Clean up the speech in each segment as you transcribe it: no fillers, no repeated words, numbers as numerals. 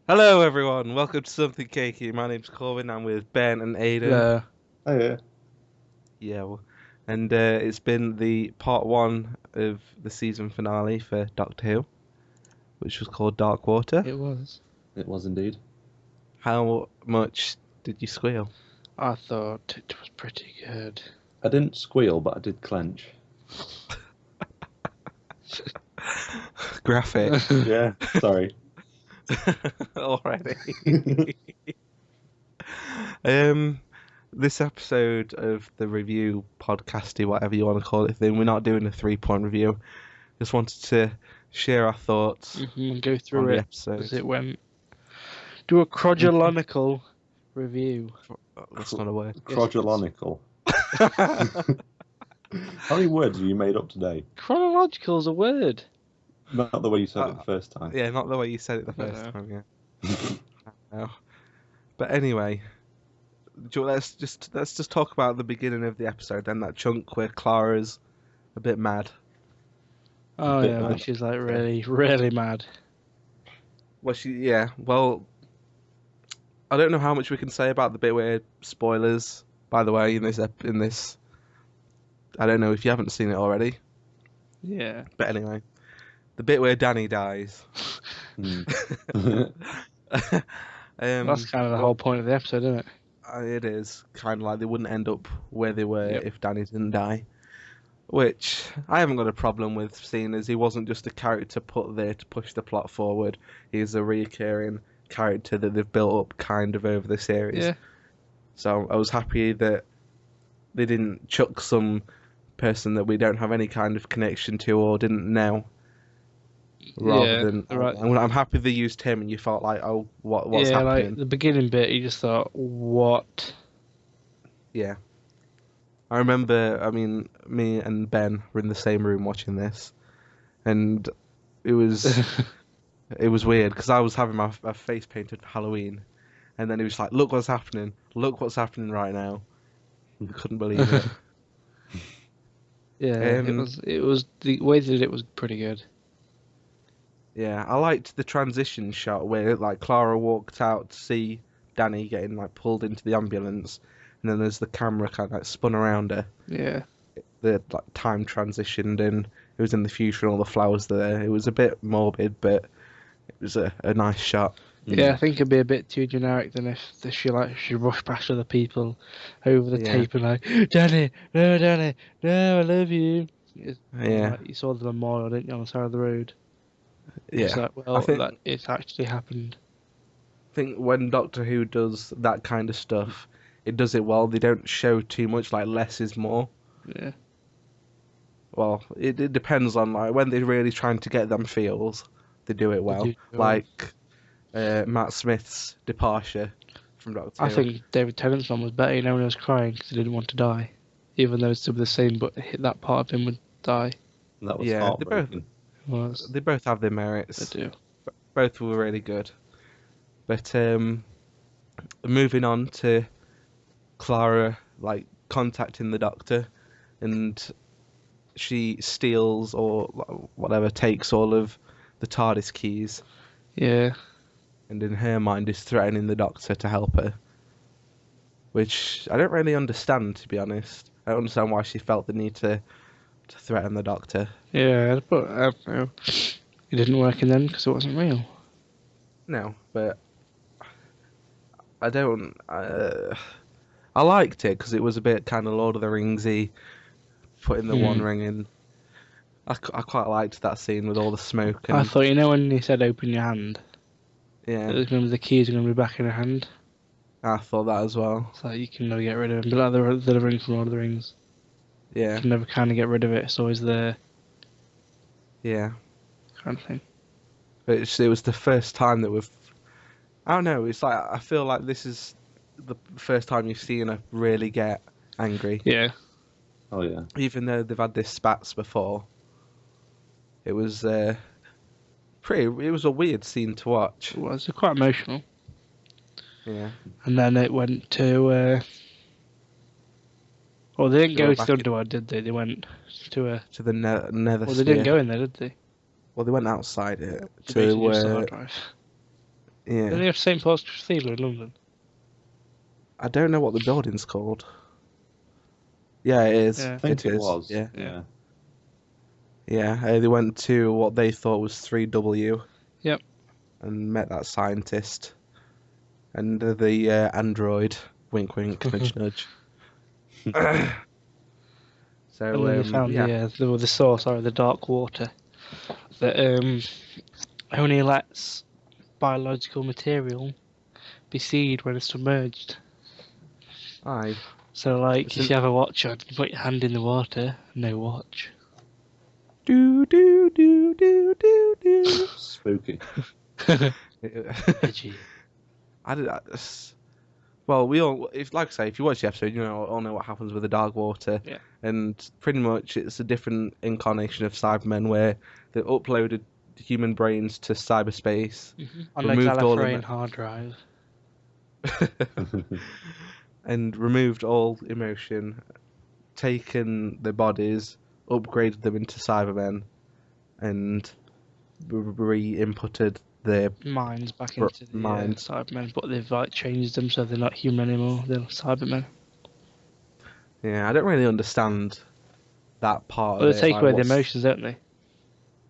Hello, everyone. Welcome to Something Cakey. My name's Corwin. I'm with Ben and Aidan. Uh, Oh yeah. Yeah, and it's been the part one of the season finale for Doctor Who, which was called Dark Water. it was. It was indeed. How much did you squeal? I thought it was pretty good. I didn't squeal, but I did clench. Graphic. Yeah, sorry. Already. Um, this episode of the review podcasty, whatever you want to call it, thing, we're not doing a 3-point review. Just wanted to share our thoughts And go on through the it episode. as it went. Do a chronological review. That's not a word. Crogolonical. How many words have you made up today? Chronological is a word. Not the way you said it the first time. Yeah, not the way you said it the first No. time. Yeah. No. But anyway, let's just talk about the beginning of the episode. Then that chunk where Clara's a bit mad. Oh Bit yeah, mad. when she's like really, really mad. Well, I don't know how much we can say about the bit where spoilers. By the way, in this, I don't know if you haven't seen it already. Yeah. But anyway, the bit where Danny dies. That's kind of the whole point of the episode, isn't it? It is kind of like they wouldn't end up where they were Yep. if Danny didn't die. Which I haven't got a problem with, seeing as he wasn't just a character put there to push the plot forward. He's a recurring character that they've built up kind of over the series. Yeah. So I was happy that they didn't chuck some person that we don't have any kind of connection to or didn't know. Rather than, right. I'm happy they used him, and you felt like, oh, what's Yeah, happening? like the beginning bit, you just thought, what? Yeah. I remember, me and Ben were in the same room watching this, and it was it was weird because I was having my face painted for Halloween, and then he was like, look what's happening right now. I couldn't believe it. Yeah, Um, it was the way they did it was pretty good. Yeah, I liked the transition shot where like Clara walked out to see Danny getting like pulled into the ambulance, and then as the camera kind of like spun around her, Yeah. the like time transitioned and it was in the future and all the flowers there. It was a bit morbid, but it was a nice shot. Yeah, I think it'd be a bit too generic than if she rushed past other people over the Yeah. tape and like, Danny, no, I love you. Yeah. Like, you saw the memorial, didn't you, on the side of the road? Yeah. It's like, well, I think that it's actually happened. when Doctor Who does that kind of stuff, it does it well. They don't show too much, like less is more. Yeah. Well, it depends on like when they're really trying to get them feels, they do it They well. do well. Like Matt Smith's departure from Doctor I Who. think David Tennant's one was better, you know, when he was crying because he didn't want to die. Even though it's still the same, but that part of him would die. That was Yeah, heartbreaking. Was. they both have their They merits. do. Both were really good. But moving on to Clara like contacting the Doctor, and she steals or whatever, takes all of the TARDIS keys, Yeah. and in her mind is threatening the Doctor to help her. Which I don't really understand, to be honest. I don't understand why she felt the need to threaten the Doctor. Yeah, but I don't know. It didn't work in them because it wasn't real. No, but I don't. I liked it because it was a bit kind of Lord of the Ringsy, putting the One Ring in. I quite liked that scene with all the smoke and I thought, you know, when he said open your hand, yeah, the keys are going to be back in her hand. I thought that as well. So you can never get rid of it. But like the ring from Lord of the Rings, Yeah, you can never kind of get rid of it. It's always there, yeah. kind of thing. But it was the first time that we've. I don't know. It's like I feel like this is the first time you've seen her really get angry. Yeah. Oh yeah. Even though they've had this spats before, it was pretty. It was a weird scene to watch. It was quite emotional. Yeah. And then it went to. Well, they didn't Go go to back the underworld, did they? They went to a. To the nether Well, sphere. they didn't go in there, did they? Well, they went outside it They basically just to hard drive. Yeah. Don't they have St Paul's Cathedral in London? I don't know what the building's called. Yeah, it is. Yeah. I think it is. was. Yeah. Yeah. Yeah. They went to what they thought was 3W. Yep. And met that scientist. And the android. Wink, wink, nudge, nudge. So, And then they found yeah. the source, the dark water, that only lets biological material be seed when it's submerged. Aye. So, like, if Isn't- you have a watch on, you put your hand in the water, no watch. Do, do, do, do, do, do. Spooky. Edgy. Well, we all, if like I say, if you watch the episode, you know all know what happens with the dark water, Yeah. and pretty much it's a different incarnation of Cybermen where they uploaded human brains to cyberspace, On the Removed all the Gallifreyan ma- hard drive. and removed all emotion, taken their bodies, upgraded them into Cybermen, and re-inputted their Minds back Br- into the minds. Cybermen, but they've like changed them so they're not human anymore. They're Cybermen. Yeah, I don't really understand that part Well, of they it. take like, away the what's- emotions, don't they?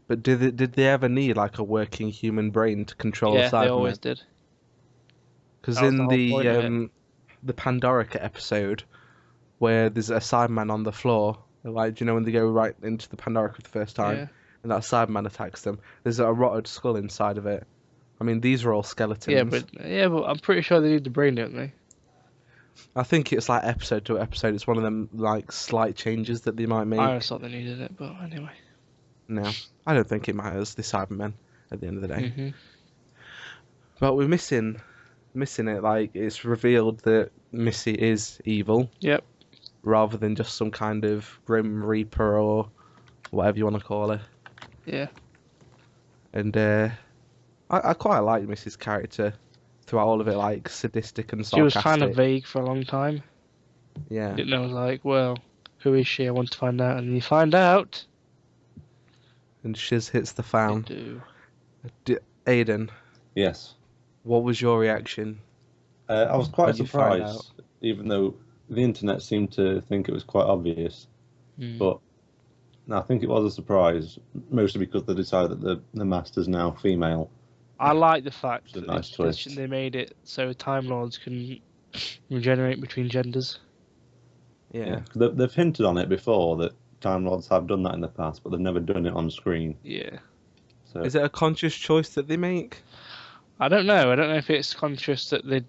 But did they ever need like a working human brain to control Yeah, a they always Cyberman? did. Because That was the in whole point of the Pandorica episode, where there's a Cyberman on the floor, like do you know when they go right into the Pandorica for the first time, Yeah. and that Cyberman attacks them, there's a rotted skull inside of it. I mean, these are all skeletons. Yeah, but I'm pretty sure they need the brain, don't they? I think it's like episode to episode. It's one of them like slight changes that they might make. I just thought they needed it, but anyway. No, I don't think it matters. The Cybermen at the end of the day. hmm But we're missing it. Like it's revealed that Missy is evil, Yep. rather than just some kind of Grim Reaper or whatever you want to call her. Yeah. And I quite like Missy's character throughout all of it, like sadistic and She was sarcastic. kind of vague for a long time. Yeah. Didn't know, like, well, who is she? I want to find out. And then you find out. And shiz hits the You fan. do. Aiden, Yes. what was your reaction? I was quite When you find surprised, even though the internet seemed to think it was quite obvious. Mm. But no, I think it was a surprise, mostly because they decided that the Master's now female. I like the fact It's a that nice twist. they made it so Time Lords can regenerate between genders. Yeah. They've hinted on it before that Time Lords have done that in the past, but they've never done it on screen. Yeah. So Is it a conscious choice that they make? I don't know. I don't know if it's conscious that they,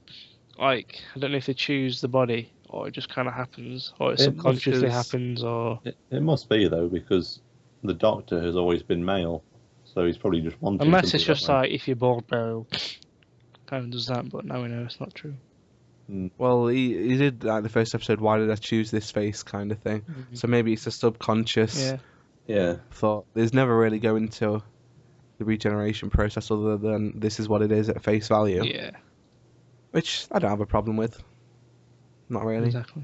like, I don't know if they choose the body or it just kind of happens or it It subconsciously must- happens or. it must be though, because the Doctor has always been male, so he's probably just wanted. Unless to it's be that just way. like if you're born male, kind of does that, but now we know it's not true. Well, he did like the first episode. Why did I choose this face? Kind of thing. So maybe it's a subconscious Yeah. Yeah, thought. There's never really go into the regeneration process other than this is what it is at face value, Yeah. which I don't have a problem with. Not really. Exactly.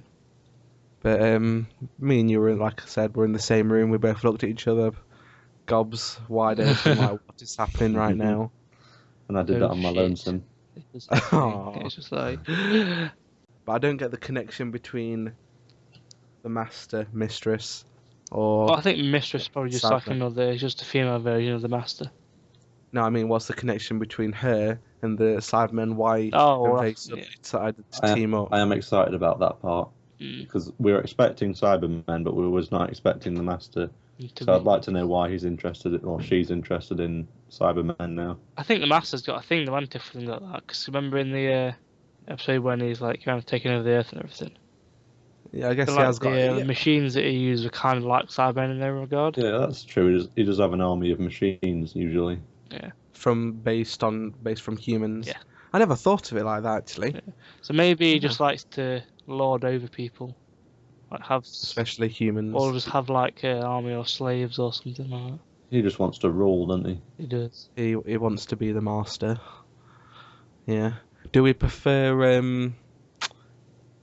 But me and you were, like I said, we're in the same room. We both looked at each other, gobs wide open, like what is happening right now. and I did Oh, that on my shit. lonesome. It's Aw. just like. But I don't get the connection between the master, mistress, or Well, I think Mistress is probably just like Cyberman. another, it's just a female version of the Master. no, I mean, what's the connection between her and the Cybermen? Why Oh, have well, they yeah. decided to team up? I am excited about that part Mm. because we were expecting Cybermen, but we was not expecting the Master. To So I'd be- like to know why he's interested or she's interested in Cybermen now. I think the Master's got a thing, the Mantic thing like that. Because remember in the episode when he's like kind of taking over the Earth and everything? Yeah, I guess The, he has got. the machines that he used were kind of like Cybermen in their regard. Yeah, that's true. He does have an army of machines usually. based from humans. Yeah. I never thought of it like that actually, So maybe he Yeah. just likes to lord over people. Like have. especially humans. Or just have like an army or slaves or something like that. He just wants to rule, doesn't he? He does. He wants to be the master. Yeah. Do we prefer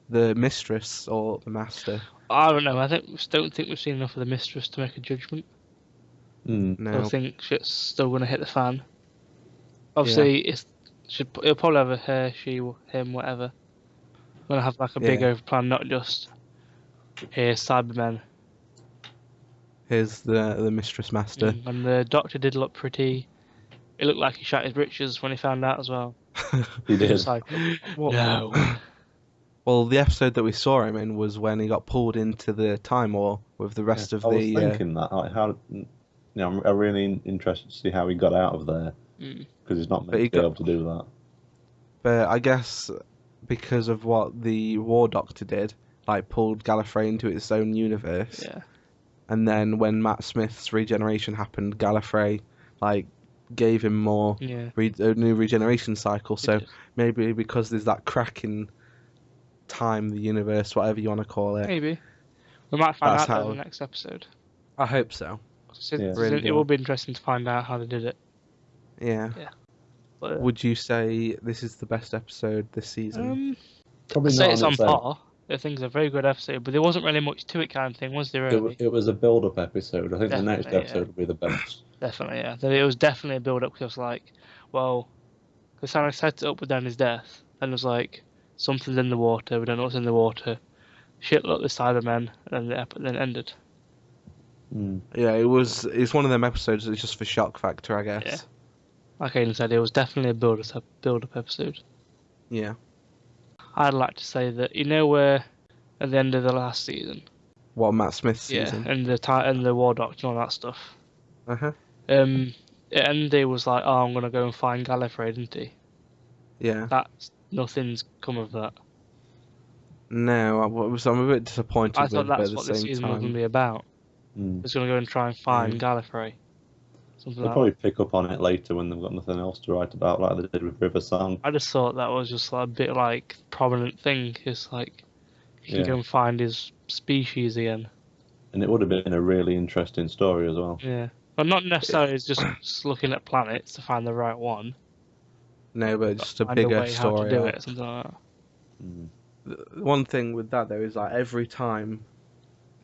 the mistress or the master? I don't know. Don't think we've seen enough of the Mistress to make a judgment. Mm. No. I think shit's still going to hit the fan. Obviously, it's It'll probably have a her, she, him, whatever. Gonna have like a big Yeah. over plan, not just here Cybermen. Here's the Mistress Master. And the Doctor did look pretty. It looked like he shot his britches when he found out as well. He He did. was like, no. Well, the episode that we saw him in was when he got pulled into the Time War with the rest of I was the. thinking that, like, how, I'm really interested to see how he got out of there, because he's not But meant he to be got- able to do that. But I guess because of what the War Doctor did, like pulled Gallifrey into its own universe, Yeah. and then when Matt Smith's regeneration happened, Gallifrey like gave him more Yeah. a new regeneration cycle. It So did. maybe because there's that crack in time, the universe, whatever you want to call it. Maybe. We might find That's out that in how- the next episode. I hope so. Yeah. Really It will be interesting to find out how they did it. Yeah. But, Would you say this is the best episode this season? Probably I'd say not it's on on its own. par. I think it's a very good episode, but there wasn't really much to it, kind of thing, was there? Really? It was a build-up episode. I think the next Definitely, episode yeah. will be the best. Definitely, yeah. It was definitely a build-up because like, well, because Santa set it up with Danny's death, and it was like something's in the water. We don't know what's in the water. Shit, look, the Cybermen, and then it ended. Yeah, it's one of them episodes that's just for shock factor, I guess. Yeah. Like Aiden said, it was definitely a build-up episode. Yeah. I'd like to say that where at the end of the last season, What, Matt Smith's season? and the War Doctor and all that stuff. Uh-huh. Andy was like, "Oh, I'm gonna go and find Gallifrey," didn't he? Yeah. Nothing's come of that. No, I'm a bit disappointed I with thought it, but that's at what the this same season was time. gonna be about. It's gonna go and try and find Gallifrey. Something They'll like probably pick up on it later when they've got nothing else to write about, like they did with River Song. that. I just thought that was just like a bit like prominent thing. It's like he can Yeah. go and find his species again. And it would have been a really interesting story as well. Yeah, but not necessarily just looking at planets to find the right one. No, but just a Find bigger way how to story. do it, something like that. The one thing with that though is like every time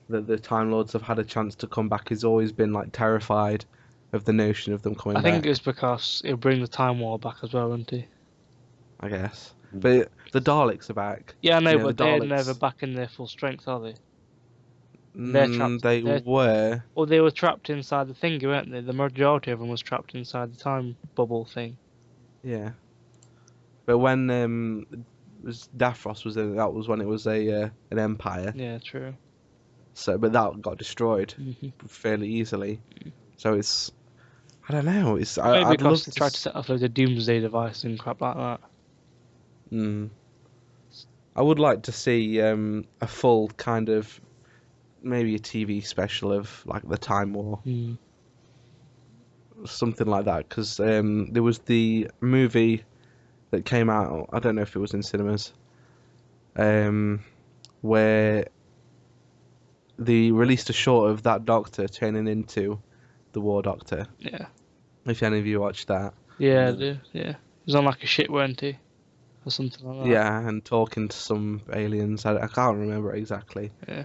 that the Time Lords have had a chance to come back, he's always been like terrified of the notion of them coming I back. think it's because it'll bring the Time War back as well, won't he? I guess. But the Daleks are back. Yeah, I know, You know, but the they're Daleks- never back in their full strength, are they? They're trapped. They were. Well, they were trapped inside the thingy, weren't they? The majority of them was trapped inside the time bubble thing. Yeah. But when Davros was in, that was when it was an empire. Yeah, true. So, but that got destroyed Mm-hmm. fairly easily. So it's, I don't know. It's Maybe I'd love because they to tried to set off like a doomsday device and crap like that. I would like to see a full kind of maybe a TV special of like the Time War, something like that. Because there was the movie that came out. I don't know if it was in cinemas. Where they released a short of that Doctor turning into the War Doctor. Yeah. If any of you watched that. Yeah, yeah. He was on like a ship, weren't he? Or something like that. Yeah, and talking to some aliens. I can't remember exactly. Yeah.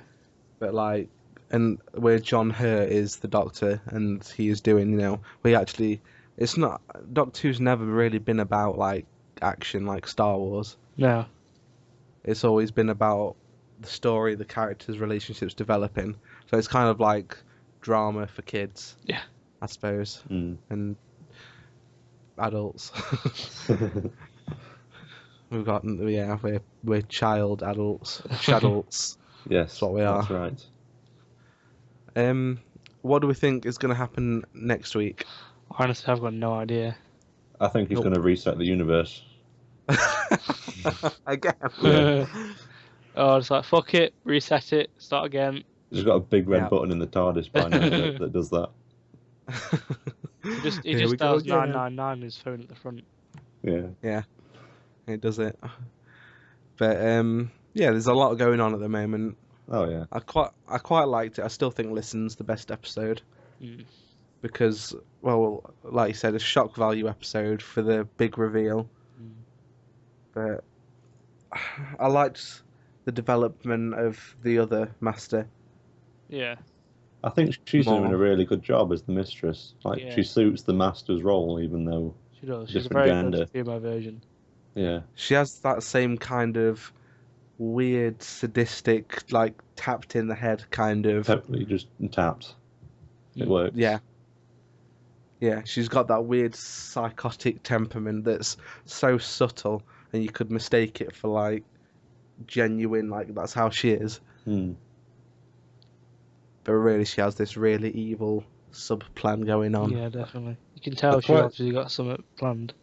But like, and where John Hurt is the Doctor, and he is doing, we actually, it's not, Doctor Who's never really been about like action like Star Wars. No. It's always been about the story, the characters, relationships developing. So it's kind of like drama for kids. Yeah. I suppose, and adults. We've got we're child adults, shadults. Yes, That's what we are. That's right. What do we think is going to happen next week? Honestly, I've got no idea. I think he's going to reset the universe. Again. Yeah. Oh, it's like, fuck it, reset it, start again. He's got a big red Yeah. button in the TARDIS by now that does that. He Here just we go dials again. 999 on his phone at the front. Yeah. It does it. But yeah, there's a lot going on at the moment. Oh yeah. I quite liked it. I still think Listen's the best episode because, well, like you said, a shock value episode for the big reveal. But I liked the development of the other master. Yeah. I think she's More. doing a really good job as the mistress. Like Yeah. she suits the master's role, even though She does. She's a different very gender. good female version. Yeah. She has that same kind of weird, sadistic, like tapped in the head kind of. Totally just tapped. It Mm. works. Yeah. Yeah, she's got that weird psychotic temperament that's so subtle, and you could mistake it for like genuine, like that's how she is. Hmm. But really, she has this really evil sub plan going on. Yeah, definitely. You can tell That's she's quite- obviously got something planned.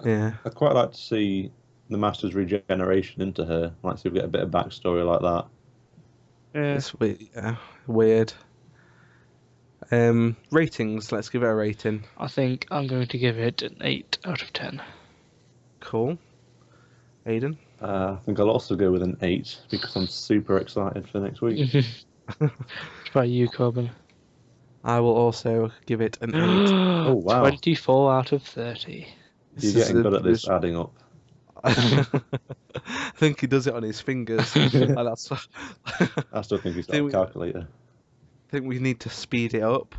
Yeah. I'd quite like to see the Master's regeneration into her. I'd like to see if we get a bit of backstory like that. Yeah. It's weird. Yeah, weird. Ratings. Let's give it a rating. I think I'm going to give it an 8 out of 10. Cool. Aiden. I think I'll also go with an 8 because I'm super excited for next week. What about you, Corbin? I will also give it an 8. Oh, wow. 24 out of 30. You're getting good at this adding up. I think he does it on his fingers. That's I still think he's got a calculator. I think we need to speed it up.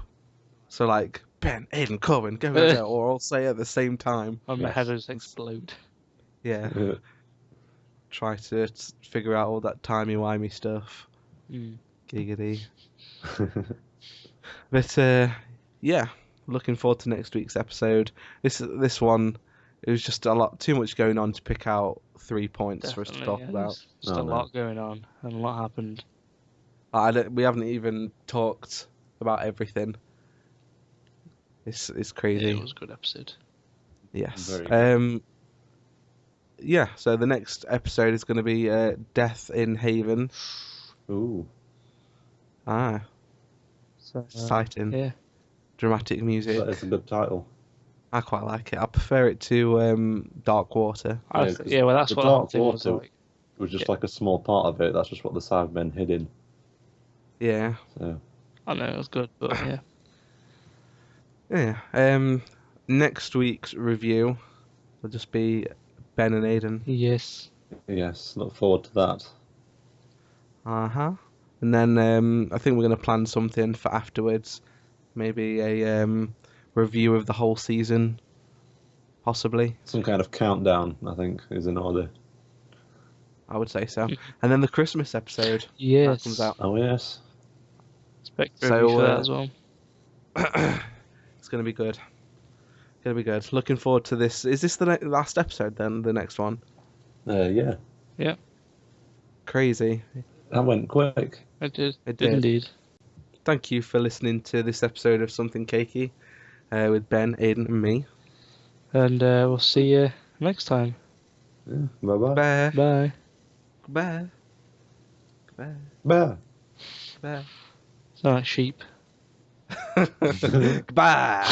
So like Ben, Aiden, Corbin, go, or all say at the same time. And my Yes. head just explode. Yeah. Try to figure out all that timey-wimey stuff. Mm. Giggity. But yeah, looking forward to next week's episode. This one, it was just a lot too much going on to pick out 3 points for us to talk yeah, about. there's just a lot going on and a lot happened. We haven't even talked about everything. It's Yeah, crazy. it was a good episode. Yes. Very good. Yeah. So the next episode is going to be Death in Haven. Ooh. Ah, So, exciting. yeah. Dramatic music. That is a good title. I quite like it. I prefer it to Dark Water. Yeah, 'cause Well, that's the what the whole Dark thing was Water- like. It was just like a small part of it. That's just what the Cybermen hid in. Yeah. So I know it was good, but yeah. Yeah. Next week's review will just be Ben and Aiden. Yes. yes, look forward to that. Uh-huh. And then I think we're going to plan something for afterwards. Maybe a review of the whole season, possibly. Some kind of countdown, I think, is in order. I would say so. And then the Christmas episode Yes. that comes out. Oh yes. Expect So, review for that as well. It's going to be good. Going to be good. Looking forward to this. Is this the last episode then? The next one? Yeah. Crazy. That went quick. It did. It did. Indeed. Thank you for listening to this episode of Something Cakey with Ben, Aiden, and me. And we'll see you next time. Yeah. Bye-bye. Bye. Bye. Bye. Bye. Bye. Bye. It's not like sheep. Goodbye.